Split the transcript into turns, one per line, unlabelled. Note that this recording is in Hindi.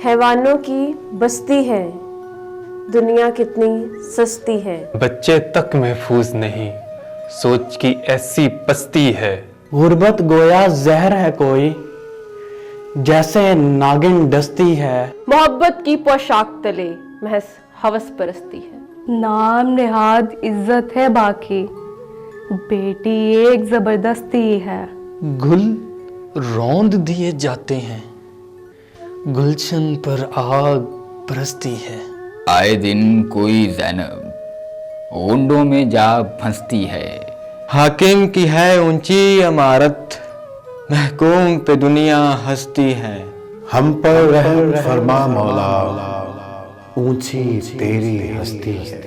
हैवानों की बस्ती है, दुनिया कितनी सस्ती है।
बच्चे तक महफूज नहीं, सोच की ऐसी पस्ती है।
गुर्बत गोया जहर है कोई, जैसे नागिन डसती है।
मोहब्बत की पोशाक तले महज हवस परस्ती है।
नाम नेहाद इज्जत है बाकी, बेटी एक जबरदस्ती है।
गुल रौंद दिए जाते हैं, गुलशन पर आग बरसती है।
आए दिन कोई ज़ैनब ओंडों में जा फंसती है।
हाकिम की है ऊंची इमारत, महकूम पे दुनिया हंसती है।
हम पर रहम फरमा मौला, ऊंची तेरी हस्ती है।